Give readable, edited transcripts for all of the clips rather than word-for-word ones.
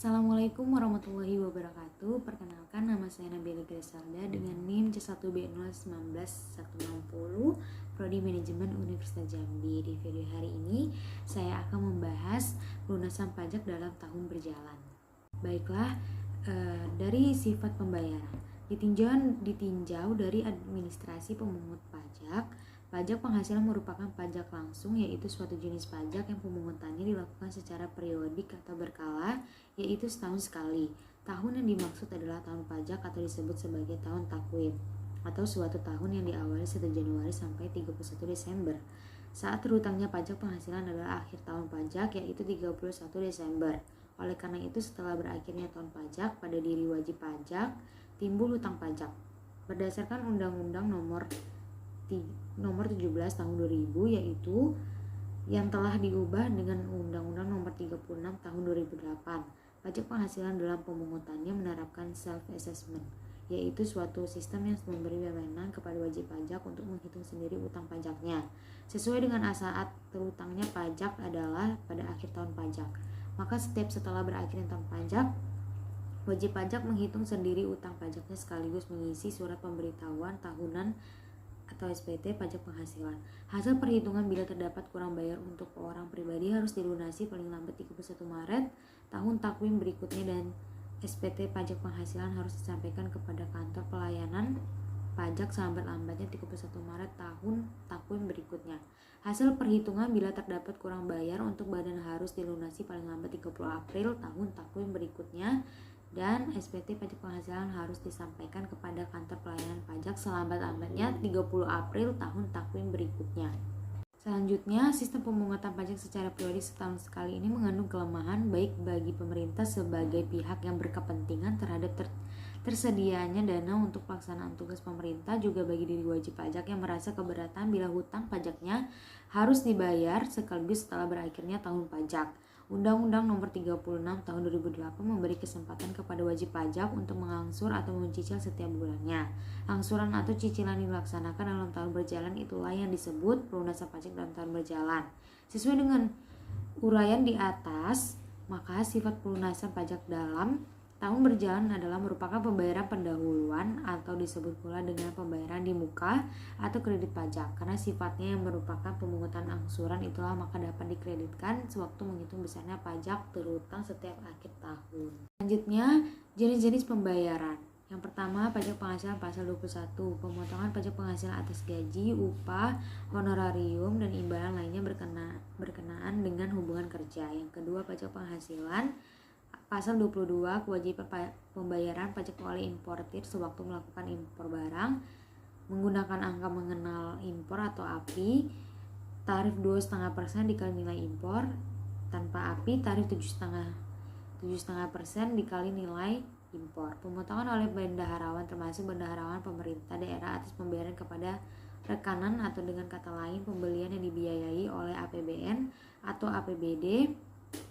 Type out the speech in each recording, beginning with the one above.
Assalamualaikum warahmatullahi wabarakatuh. Perkenalkan, nama saya Nabila Gresarda dengan NIM C1B0191160 Prodi Manajemen Universitas Jambi. Di video hari ini saya akan membahas pelunasan pajak dalam tahun berjalan. Baiklah, dari sifat pembayaran ditinjau dari administrasi pemungut pajak. Pajak penghasilan merupakan pajak langsung, yaitu suatu jenis pajak yang pemungutannya dilakukan secara periodik atau berkala, yaitu setahun sekali. Tahun yang dimaksud adalah tahun pajak atau disebut sebagai tahun takwim, atau suatu tahun yang diawali 1 Januari sampai 31 Desember. Saat terhutangnya pajak penghasilan adalah akhir tahun pajak, yaitu 31 Desember. Oleh karena itu, setelah berakhirnya tahun pajak, pada diri wajib pajak timbul hutang pajak. Berdasarkan Undang-Undang nomor 17 tahun 2000, yaitu yang telah diubah dengan Undang-Undang nomor 36 tahun 2008. Pajak penghasilan dalam pemungutannya menerapkan self-assessment, yaitu suatu sistem yang memberi wewenang kepada wajib pajak untuk menghitung sendiri utang pajaknya sesuai dengan saat terhutangnya pajak adalah pada akhir tahun pajak. Maka setiap setelah berakhirnya tahun pajak, wajib pajak menghitung sendiri utang pajaknya sekaligus mengisi surat pemberitahuan tahunan atau SPT pajak penghasilan. Hasil perhitungan bila terdapat kurang bayar untuk orang pribadi harus dilunasi paling lambat 31 Maret tahun takwim berikutnya, dan SPT pajak penghasilan harus disampaikan kepada kantor pelayanan pajak selambat-lambatnya 31 Maret tahun takwim berikutnya. Hasil perhitungan bila terdapat kurang bayar untuk badan harus dilunasi paling lambat 30 April tahun takwim berikutnya, dan SPT pajak penghasilan harus disampaikan kepada kantor pelayanan pajak selambat-lambatnya 30 April tahun takwim berikutnya. Selanjutnya, sistem pemungutan pajak secara periodik setahun sekali ini mengandung kelemahan baik bagi pemerintah sebagai pihak yang berkepentingan terhadap tersedianya dana untuk pelaksanaan tugas pemerintah, juga bagi diri wajib pajak yang merasa keberatan bila hutang pajaknya harus dibayar sekaligus setelah berakhirnya tahun pajak. Undang-Undang nomor 36 tahun 2008 memberi kesempatan kepada wajib pajak untuk mengangsur atau mencicil setiap bulannya. Angsuran atau cicilan dilaksanakan dalam tahun berjalan itulah yang disebut pelunasan pajak dalam tahun berjalan. Sesuai dengan uraian di atas, maka sifat pelunasan pajak dalam tahun berjalan adalah merupakan pembayaran pendahuluan atau disebut pula dengan pembayaran di muka atau kredit pajak. Karena sifatnya yang merupakan pemungutan angsuran itulah maka dapat dikreditkan sewaktu menghitung besarnya pajak terhutang setiap akhir tahun. Selanjutnya, jenis-jenis pembayaran. Yang pertama, pajak penghasilan pasal 21, pemotongan pajak penghasilan atas gaji, upah, honorarium, dan imbalan lainnya berkenaan dengan hubungan kerja. Yang kedua, pajak penghasilan pasal 22, kewajiban pembayaran pajak oleh importir sewaktu melakukan impor barang menggunakan angka mengenal impor atau API, tarif 2,5% dikali nilai impor, tanpa API tarif 7,5% dikali nilai impor. Pemotongan oleh bendaharawan termasuk bendaharawan pemerintah daerah atas pembayaran kepada rekanan atau dengan kata lain pembelian yang dibiayai oleh APBN atau APBD,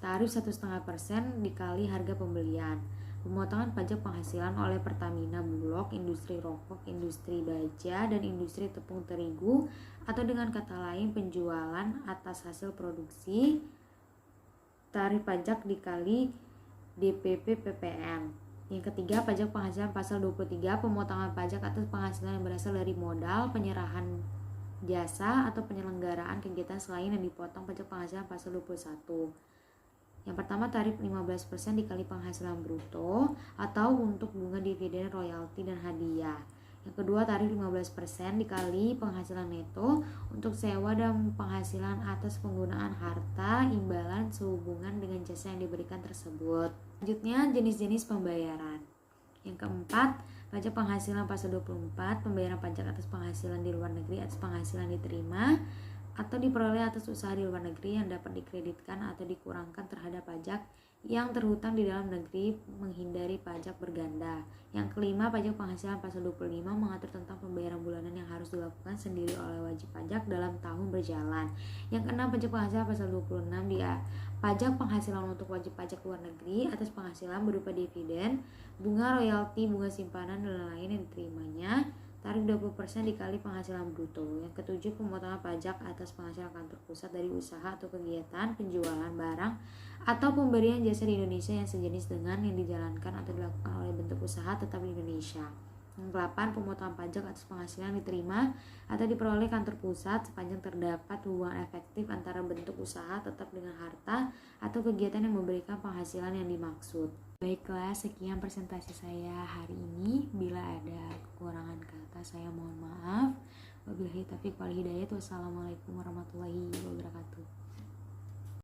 tarif 1,5% dikali harga pembelian. Pemotongan pajak penghasilan oleh Pertamina Bulog, industri rokok, industri baja, dan industri tepung terigu atau dengan kata lain penjualan atas hasil produksi, tarif pajak dikali DPP PPN. Yang ketiga, pajak penghasilan pasal 23, pemotongan pajak atas penghasilan yang berasal dari modal, penyerahan jasa, atau penyelenggaraan kegiatan selain yang dipotong pajak penghasilan pasal 21. Yang pertama, tarif 15% dikali penghasilan bruto atau untuk bunga dividen, royalti, dan hadiah. Yang kedua, tarif 15% dikali penghasilan neto untuk sewa dan penghasilan atas penggunaan harta imbalan sehubungan dengan jasa yang diberikan tersebut. Selanjutnya, jenis-jenis pembayaran. Yang keempat, pajak penghasilan pasal 24, pembayaran pajak atas penghasilan di luar negeri atas penghasilan diterima atau diperoleh atas usaha di luar negeri yang dapat dikreditkan atau dikurangkan terhadap pajak yang terhutang di dalam negeri menghindari pajak berganda. Yang kelima, pajak penghasilan pasal 25 mengatur tentang pembayaran bulanan yang harus dilakukan sendiri oleh wajib pajak dalam tahun berjalan. Yang keenam, pajak penghasilan pasal 26 pajak penghasilan untuk wajib pajak luar negeri atas penghasilan berupa dividen, bunga royalti, bunga simpanan, dan lain yang diterimanya. Tarik 20% dikali penghasilan bruto. Yang ketujuh, pemotongan pajak atas penghasilan kantor pusat dari usaha atau kegiatan penjualan barang atau pemberian jasa di Indonesia yang sejenis dengan yang dijalankan atau dilakukan oleh bentuk usaha tetap di Indonesia. Yang ke-8, pemotongan pajak atas penghasilan diterima atau diperoleh kantor pusat sepanjang terdapat hubungan efektif antara bentuk usaha tetap dengan harta atau kegiatan yang memberikan penghasilan yang dimaksud. Baiklah, sekian presentasi saya hari ini. Bila ada kekurangan kata, saya mohon maaf. Wabillahi taufiq wal hidayah. Wassalamualaikum warahmatullahi wabarakatuh.